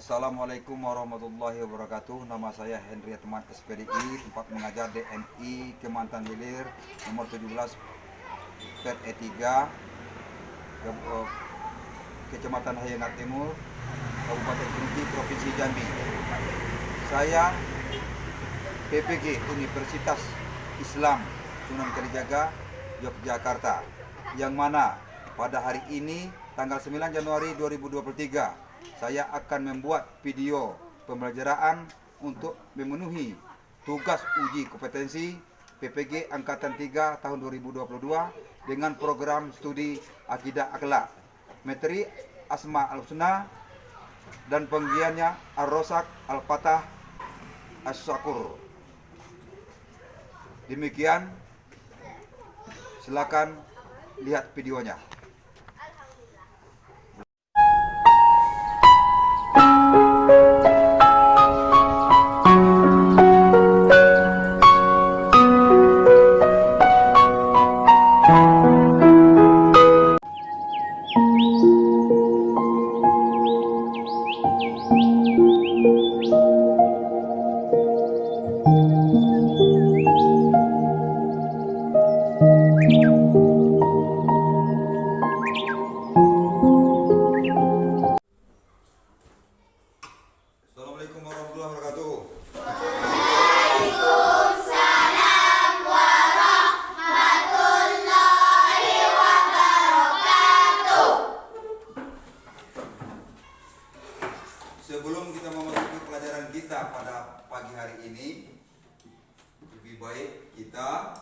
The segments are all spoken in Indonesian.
Assalamualaikum warahmatullahi wabarakatuh. Nama saya Henry Teman SPDI, tempat mengajar DNI Kemantan Hilir, nomor 17 PE3, Kecamatan Hayengat Timur, Kabupaten Gunung, Provinsi Jambi. Saya PPG Universitas Islam Sunan Kalijaga, Yogyakarta, yang mana pada hari ini tanggal 9 Januari 2023 saya akan membuat video pembelajaran untuk memenuhi tugas uji kompetensi PPG Angkatan 3 tahun 2022 dengan program studi Akidah Akhlak, materi Asma al-Husna dan penggiannya Ar-Rasak, Al-Fatah, As-Syakur. Demikian, silakan lihat videonya. Assalamualaikum warahmatullahi wabarakatuh. Waalaikumsalam warahmatullahi wabarakatuh. Sebelum kita memasuki pelajaran kita pada pagi hari ini, lebih baik kita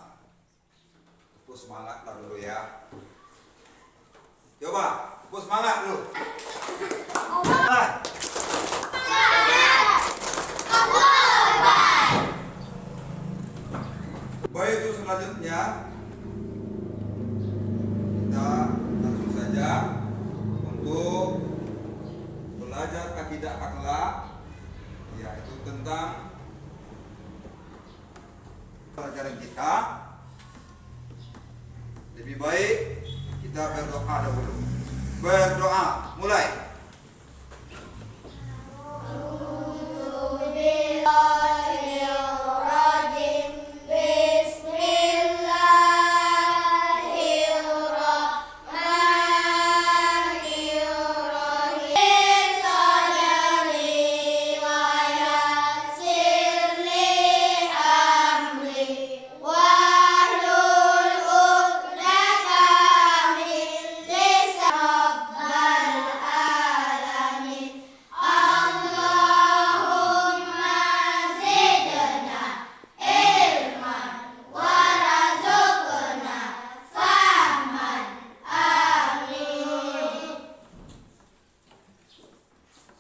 pupus semangat dulu ya. Coba pupus semangat dulu. Semangat. Baik, itu selanjutnya kita langsung saja untuk belajar akidah akhlak, yaitu tentang pelajaran kita. Lebih baik kita berdoa dahulu. Berdoa, mulai.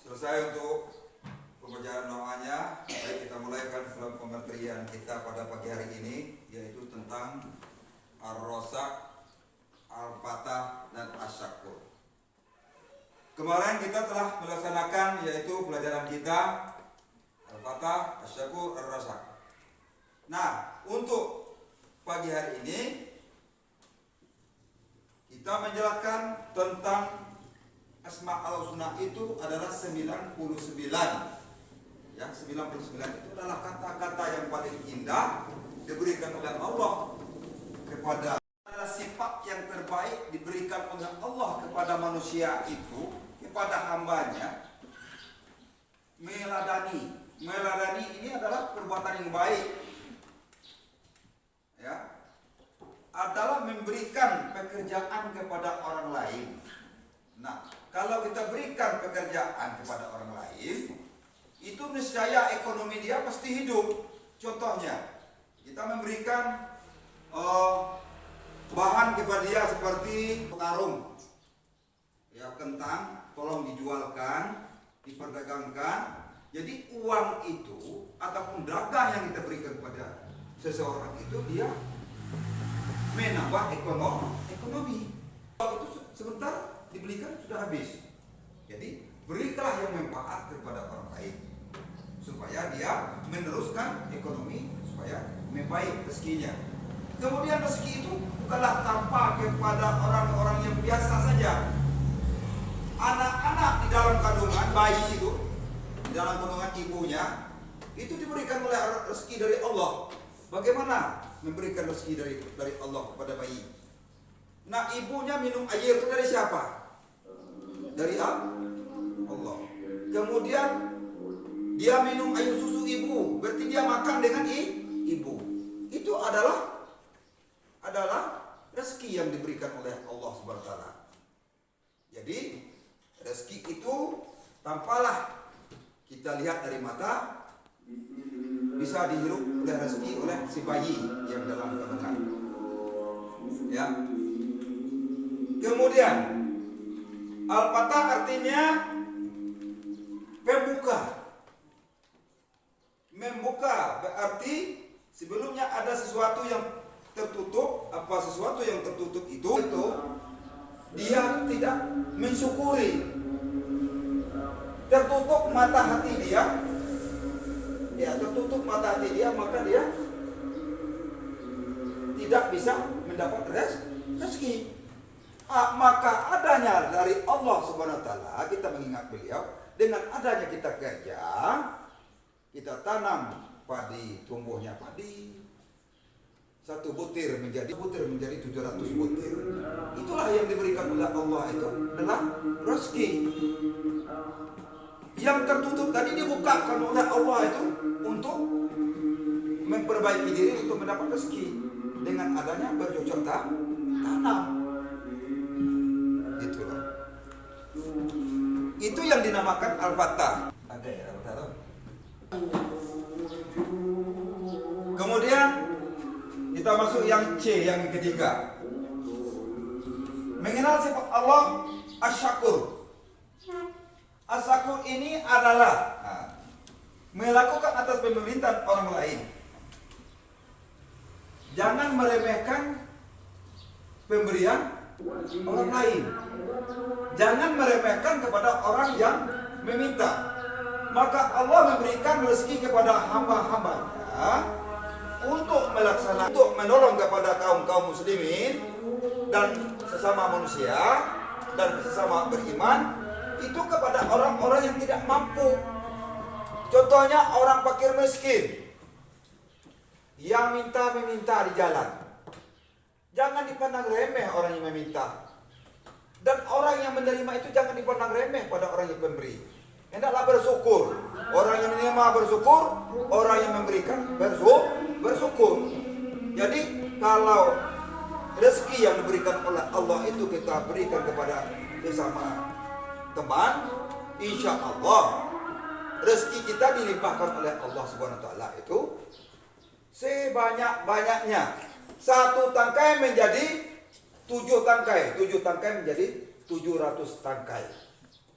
Selesai untuk pembacaan doanya. Baik, kita mulaikan pemberian kita pada pagi hari ini, yaitu tentang Ar-Rasak, Al-Fatah, dan As-Syakur. Kemarin kita telah melaksanakan yaitu pelajaran kita Al-Fatah, As-Syakur, Ar-Rasak. Nah, untuk pagi hari ini kita menjelaskan tentang Asma al-Husna itu adalah 99. Ya, 99 itu adalah kata-kata yang paling indah diberikan oleh Allah kepada, adalah sifat yang terbaik diberikan oleh Allah kepada manusia itu, kepada hambanya. Meladani ini adalah perbuatan yang baik. Ya, adalah memberikan pekerjaan kepada orang lain. Nah, kalau kita berikan pekerjaan kepada orang lain, itu niscaya ekonomi dia pasti hidup. Contohnya, kita memberikan bahan kepada dia seperti pengarung, ya, kentang, tolong dijualkan, diperdagangkan. Jadi uang itu ataupun dagang yang kita berikan kepada seseorang itu, dia menambah ekonomi. Kalau itu sebentar dibelikan sudah habis. Jadi berikanlah yang manfaat kepada orang lain supaya dia meneruskan ekonomi, supaya membaik rezekinya. Kemudian rezeki itu bukanlah tanpa kepada orang-orang yang biasa saja. Anak-anak di dalam kandungan, bayi itu dalam kandungan ibunya itu diberikan oleh rezeki dari Allah. Bagaimana memberikan rezeki dari Allah kepada bayi? Nah, ibunya minum air itu dari siapa? Dari Allah. Kemudian dia minum air susu ibu, berarti dia makan dengan ibu. Itu adalah rezeki yang diberikan oleh Allah Subhanahu wa taala. Jadi rezeki itu tampalah kita lihat dari mata, bisa dihirup oleh rezeki oleh si bayi yang dalam kandungan. Ya. Kemudian al-fatah artinya pembuka. Membuka berarti sebelumnya ada sesuatu yang tertutup. Apa sesuatu yang tertutup itu dia tidak mensyukuri. Tertutup mata hati dia. Ya, tertutup mata hati dia, maka dia tidak bisa mendapat rezeki. Maka adanya dari Allah Subhanahu wa taala, kita mengingat beliau, dengan adanya kita kerja, kita tanam padi, tumbuhnya padi. Satu butir menjadi 700 butir. Itulah yang diberikan oleh Allah, itu adalah rezeki. Yang tertutup tadi dibukakan oleh Allah itu untuk memperbaiki diri, untuk mendapat rezeki dengan adanya bercocok tanam. Itulah. Itu yang dinamakan al-fatah. Ada ya al-fatah. Kemudian kita masuk yang C, yang ketiga. Mengenal sifat Allah asy-syakur. Asy-syakur ini adalah melakukan atas pemerintahan orang lain. Jangan meremehkan pemberian orang lain. Jangan meremehkan kepada orang yang meminta. Maka Allah memberikan rezeki kepada hamba-hambanya untuk melaksanakan, untuk menolong kepada kaum muslimin dan sesama manusia dan sesama beriman, itu kepada orang-orang yang tidak mampu. Contohnya orang fakir miskin yang meminta di jalan. Jangan dipandang remeh orang yang meminta. Dan orang yang menerima itu jangan dipandang remeh pada orang yang memberi. Hendaklah bersyukur. Orang yang menerima bersyukur, orang yang memberikan bersyukur. Jadi kalau rezeki yang diberikan oleh Allah itu kita berikan kepada sesama teman, insya Allah rezeki kita dilimpahkan oleh Allah Subhanahu wa taala itu sebanyak-banyaknya. Satu tangkai menjadi 7 tangkai, 7 tangkai menjadi 700 tangkai.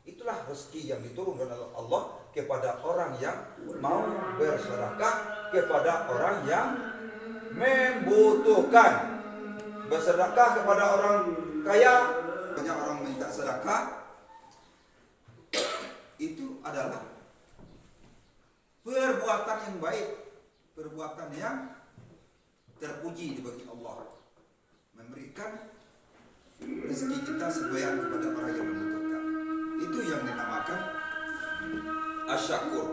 Itulah rezeki yang diturunkan oleh Allah kepada orang yang mau bersedekah, kepada orang yang membutuhkan. Bersedekah kepada orang kaya, banyak orang minta sedekah, itu adalah perbuatan yang baik, perbuatan yang terpuji bagi Allah. Memberikan rezeki kita sebagian kepada orang yang membutuhkan. Itu yang dinamakan asy-syakur.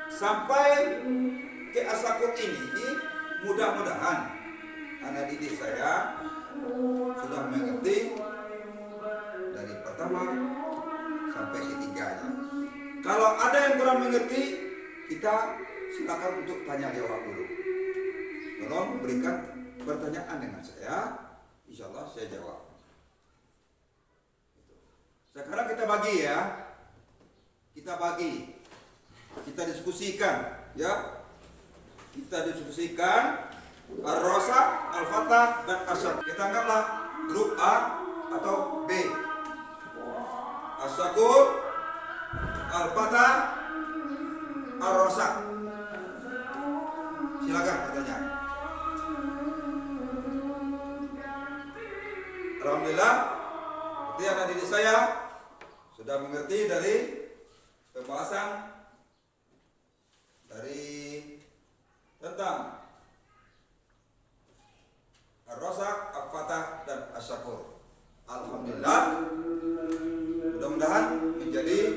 Sampai ke asy-syakur ini, mudah-mudahan anak didik saya sudah mengerti dari pertama sampai ketiganya. Kalau ada yang kurang mengerti, kita silakan untuk tanya jawab dulu. Tolong berikan pertanyaan dengan saya, insya Allah saya jawab. Sekarang kita bagi ya, kita diskusikan ya, kita diskusikan Ar-Rasak, Al-Fatah dan Asy-Syakur. Kita anggaplah grup A atau B. Asy-Syakur, Al-Fatah, Ar-Rasak. Silakan pertanyaan. Alhamdulillah, seperti anak didik saya sudah mengerti dari pembahasan dari tentang Ar-Rasak, Al-Fatah dan Asy-Syakur. Alhamdulillah, mudah-mudahan menjadi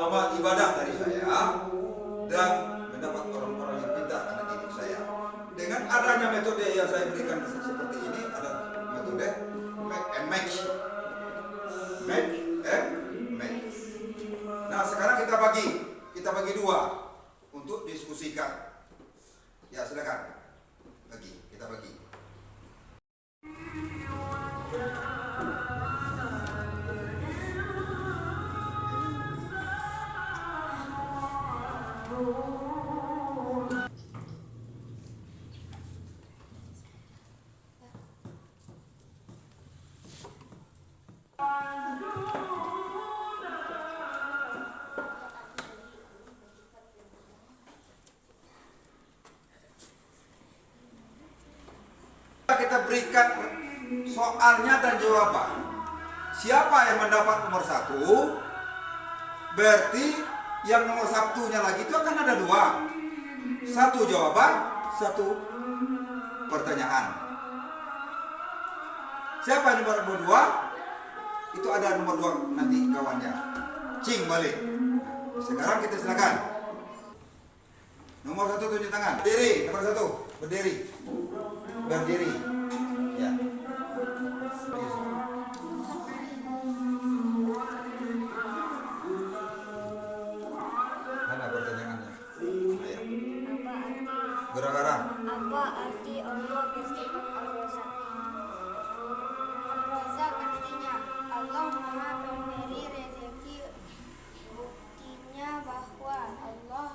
amal ibadah dari saya dan mendapat orang-orang yang pintar anak didik saya. Dengan adanya metode yang saya berikan seperti ini, ada metode make and match. Make and match. Nah, sekarang kita bagi dua untuk diskusikan. Ya, silakan. Kita bagi. Kita berikan soalnya dan jawaban. Siapa yang mendapat nomor 1, berarti yang nomor 1-nya lagi itu akan ada 2. 1 jawaban, 1 pertanyaan. Siapa yang nomor 2? Itu ada nomor 2 nanti kawannya. Cing balik. Sekarang kita silakan. Nomor 1 tunjuk tangan. Berdiri, nomor 1. Berdiri. Berdiri. Ya. Mana pertanyaannya? Ayo. Gerak-gerak. Apa arti Allah bersifat Ar-Razak? Ar-Razak artinya Allah Maha Pemberi rezeki. Buktinya bahwa Allah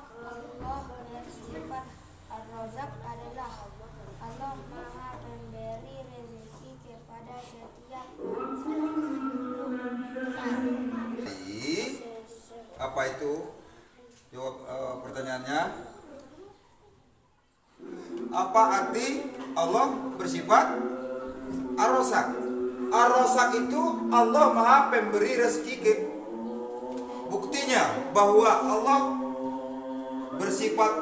bersifat Ar-Razak adalah Allah Maha Pemberi rezeki kepada setiap Jadi, apa itu? Jawab pertanyaannya. Apa arti Allah bersifat Ar-Razak? Ar-Razak itu Allah Maha Pemberi rezeki. Buktinya bahwa Allah bersifat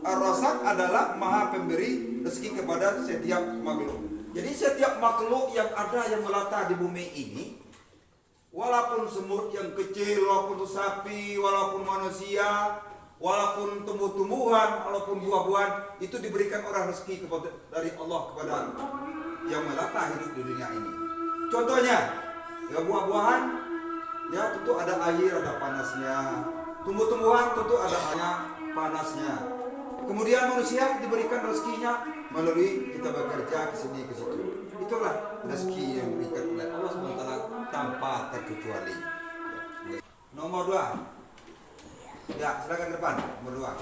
Ar-Razak adalah Maha Pemberi rezeki kepada setiap makhluk. Jadi setiap makhluk yang ada yang melata di bumi ini, walaupun semut yang kecil, walaupun sapi, walaupun manusia, walaupun tumbuh-tumbuhan, walaupun buah-buahan, itu diberikan orang rezeki dari Allah kepada yang melata hidup di dunia ini. Contohnya, ya buah-buahan, ya tentu ada air, ada panasnya. Tumbuh-tumbuhan tentu ada airnya, panasnya. Kemudian manusia diberikan rezekinya melalui kita bekerja ke sini ke situ. Itulah rezeki yang diberikan oleh Allah SWT tanpa terkecuali. Nomor 2. Ya, silakan ke depan. Nomor 2.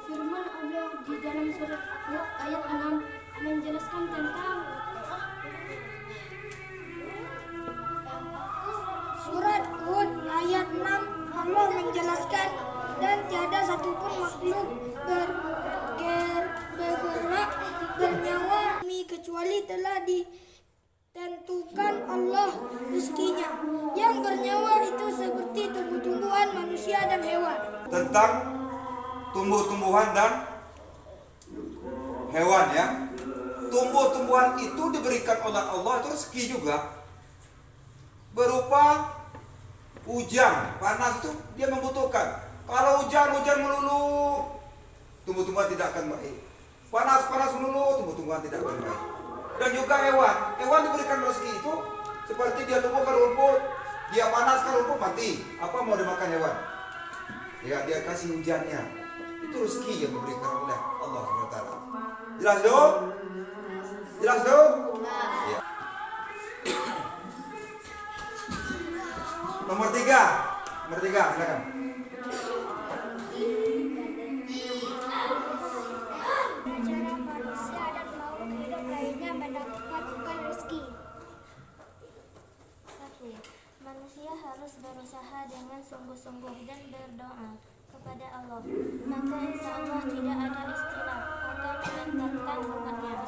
Firman Allah di dalam surat Hud ayat 6 menjelaskan tentang surat Hud ayat 6 Allah menjelaskan dan tiada satupun makhluk bergerak bernyawa kecuali telah ditentukan Allah rezekinya. Yang bernyawa itu seperti tumbuh-tumbuhan, manusia dan hewan. Tentang tumbuh-tumbuhan dan hewan ya. Tumbuh-tumbuhan itu diberikan oleh Allah itu rezeki juga. Berupa hujan, panas itu dia membutuhkan. Kalau hujan melulu, tumbuh-tumbuhan tidak akan baik. Panas melulu, tumbuh-tumbuhan tidak akan baik. Dan juga hewan diberikan rezeki itu seperti dia tumbuhkan rumput, dia panaskan rumput mati. Apa mau dimakan hewan? Ya dia kasih hujannya. Itu rezeki yang diberikan oleh Allah SWT. Jelas dong? Jelas dong? Ya. Nomor 3, silakan. Cara manusia dan makhluk hidup lainnya mendapatkan rezeki. 1. Manusia harus berusaha dengan sungguh-sungguh dan berdoa kepada Allah. Maka insya Allah tidak ada istilah atau meningkatkan umatnya.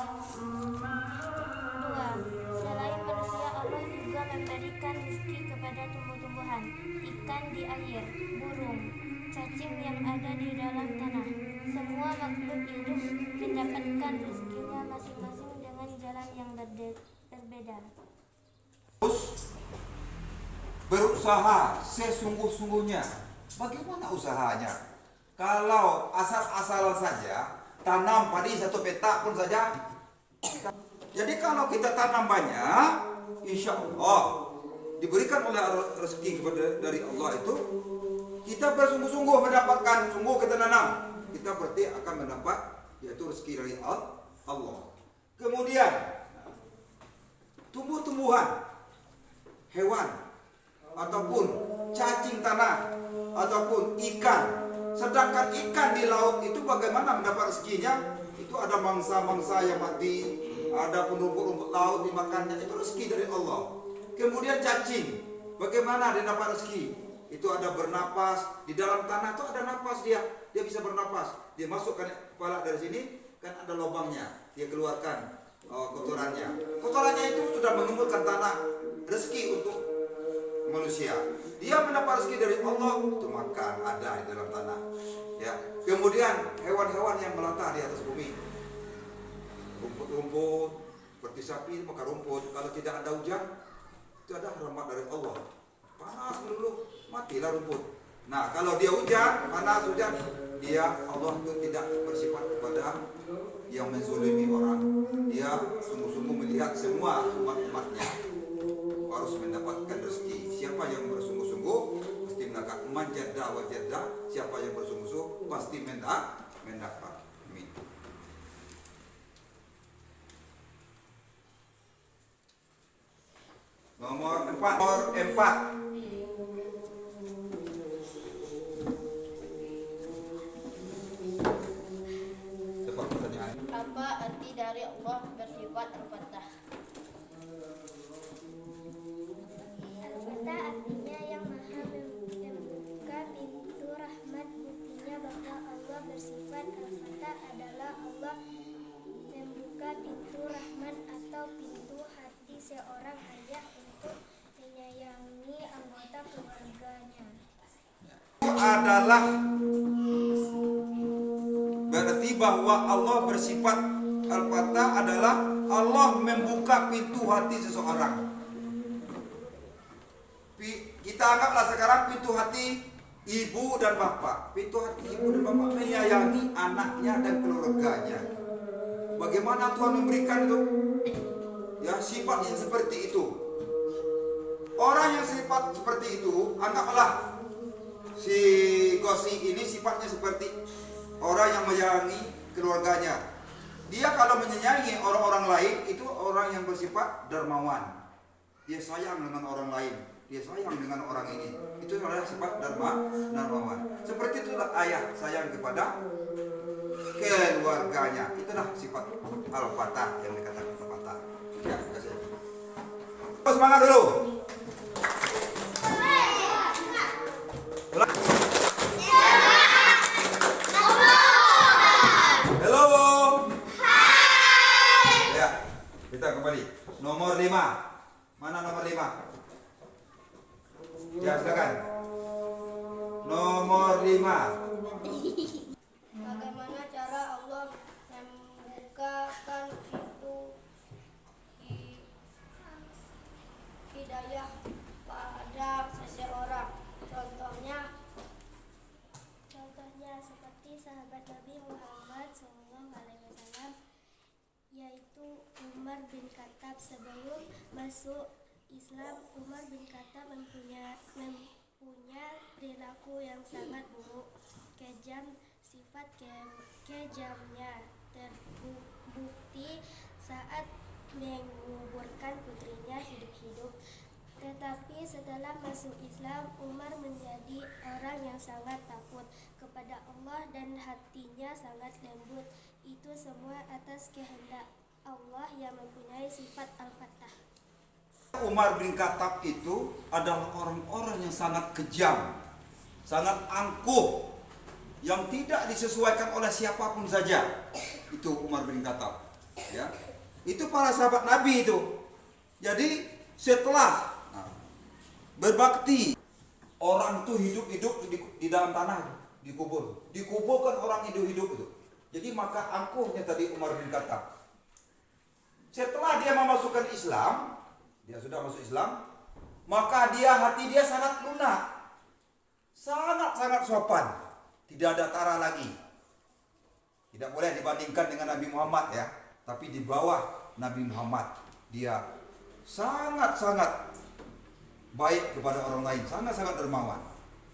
2. Selain manusia, Allah juga memberikan rezeki kepada tumbuh-tumbuhan, ikan di air, burung, cacing yang ada di dalam tanah. Semua makhluk hidup mendapatkan rezekinya masing-masing dengan dengan jalan yang berbeda. Berusaha sesungguh-sungguhnya. Bagaimana usahanya? Kalau asal-asalan saja, tanam padi satu petak pun saja. Jadi kalau kita tanam banyak, insya Allah diberikan oleh rezeki dari Allah itu, kita bersungguh-sungguh mendapatkan, sungguh kita tanam, kita berarti akan mendapat yaitu rezeki dari Allah. Kemudian tumbuh-tumbuhan, hewan, ataupun cacing tanah, ataupun ikan. Sedangkan ikan di laut itu bagaimana mendapat rezekinya? Itu ada mangsa-mangsa yang mati, ada pun rumput-rumput laut dimakannya, itu rezeki dari Allah. Kemudian cacing, bagaimana dia dapat rezeki? Itu ada bernapas, di dalam tanah itu ada napas dia bisa bernapas. Dia masukkan kepala dari sini, kan ada lubangnya, dia keluarkan kotorannya. Kotorannya itu sudah mengembutkan tanah, rezeki untuk manusia. Dia mendapat rezeki dari Allah untuk makan, ada di dalam tanah. Ya. Kemudian hewan-hewan yang melata di atas bumi, rumput-rumput seperti sapi makan rumput. Kalau tidak ada hujan, itu ada rahmat dari Allah. Panas dulu, matilah rumput. Nah, kalau dia hujan, panas hujan, dia Allah itu tidak bersifat kepada yang menzalimi orang. Dia sungguh-sungguh melihat semua umat-umatnya harus mendapatkan rezeki. Siapa yang bersungguh-sungguh pasti mendapat. Manjada wajada, siapa yang bersungguh-sungguh pasti mendapat. Amin. Nomor 4. Cepat pertanyaan. Apa arti dari Allah bersifat Al-Fatah? Al-Fatah artinya yang maha membuka pintu rahmat. Buktinya bahwa Allah bersifat Al-Fatah adalah Allah membuka pintu rahmat atau pintu hati seorang ayah untuk menyayangi anggota keluarganya. Adalah berarti bahwa Allah bersifat Al-Fatah adalah Allah membuka pintu hati seseorang. Kita anggaplah sekarang pintu hati ibu dan bapak. Pintu hati ibu dan bapak menyayangi anaknya dan keluarganya. Bagaimana Tuhan memberikan itu? Ya, sifat yang seperti itu. Orang yang sifat seperti itu, anggaplah si Gosi ini sifatnya seperti orang yang menyayangi keluarganya. Dia kalau menyayangi orang-orang lain, itu orang yang bersifat dermawan. Dia sayang dengan orang lain, dia sayang dengan orang ini. Itu adalah sifat dermawan. Seperti itulah ayah sayang kepada keluarganya. Itulah sifat Al-Fatah yang dikatakan Al-Fatah. Ya, terima kasih. Semangat dulu. Halo. Ya, kita kembali. Nomor 5. Mana nomor 5? Ya, silakan. Nomor 5. Bagaimana cara Allah membukakan pintu hidayah pada seseorang? Contohnya seperti sahabat Nabi Muhammad SAW, yaitu Umar bin Khattab. Sebelum masuk Islam, Umar bin Khattab mempunyai perilaku yang sangat buruk, kejam. Sifat kejamnya terbukti saat menguburkan putrinya hidup-hidup. Tetapi setelah masuk Islam, Umar menjadi orang yang sangat takut kepada Allah dan hatinya sangat lembut. Itu semua atas kehendak Allah yang mempunyai sifat Al-Fatah. Umar bin Khattab itu adalah orang-orang yang sangat kejam, sangat angkuh, yang tidak disesuaikan oleh siapapun saja. Itu Umar bin Khattab. Ya, itu para sahabat Nabi itu. Jadi setelah berbakti, orang itu hidup-hidup di dalam tanah, dikuburkan orang hidup-hidup itu. Jadi maka angkuhnya tadi Umar bin Khattab. Setelah dia memasukkan Islam, dia sudah masuk Islam, maka hati dia sangat lunak. Sangat-sangat sopan. Tidak ada tara lagi. Tidak boleh dibandingkan dengan Nabi Muhammad ya. Tapi di bawah Nabi Muhammad. Dia sangat-sangat baik kepada orang lain. Sangat-sangat dermawan.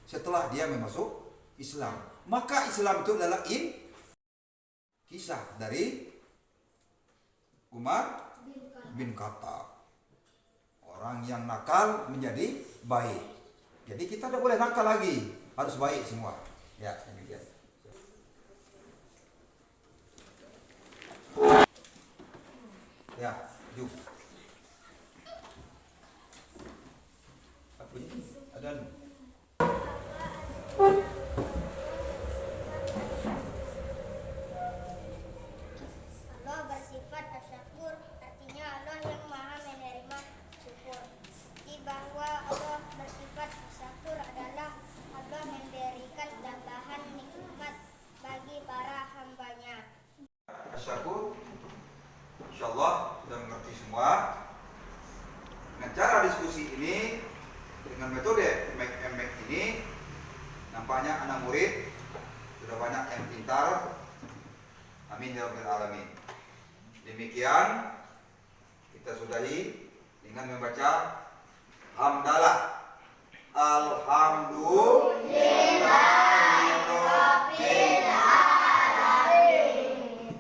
Setelah dia masuk Islam. Maka Islam itu adalah kisah dari Umar bin Khattab. Orang yang nakal menjadi baik. Jadi kita tidak boleh nakal lagi, harus baik semua. Ya, demikian. Ya, yuk. Apa ini? Ada anu. Allah bersifat asyakur, artinya Allah yang maha menerima syukur. Di bahwa Allah bersifat asyakur adalah Allah memberikan tambahan nikmat bagi para hambanya. Asyakur, insyaallah sudah mengerti semua. Dengan cara diskusi ini, dengan metode make ini, nampaknya anak murid sudah banyak yang pintar. Amin ya rabbal alamin. Demikian kita sudahi dengan membaca hamdalah. Alhamdulillahirabbil alamin.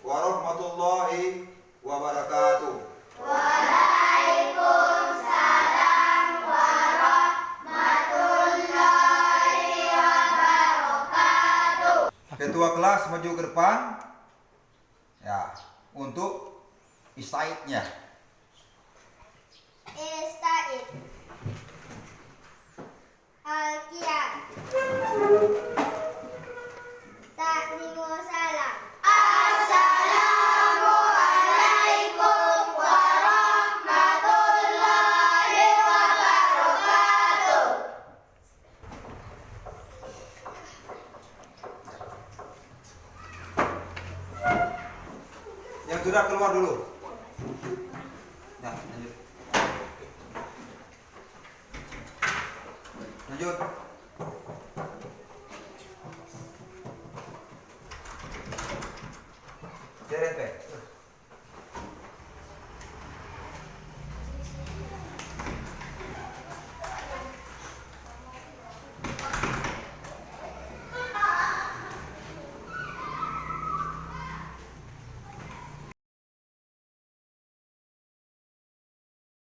Warahmatullahi wabarakatuh. Waalaikumsalam warahmatullahi wabarakatuh. Ketua kelas maju ke depan. Ya, untuk istaidnya. Istaid. Al-Qiyam. Taklimu salam. Assalamualaikum warahmatullahi wabarakatuh. Yang sudah keluar dulu. Nah, lanjut. Lanjut. CRT.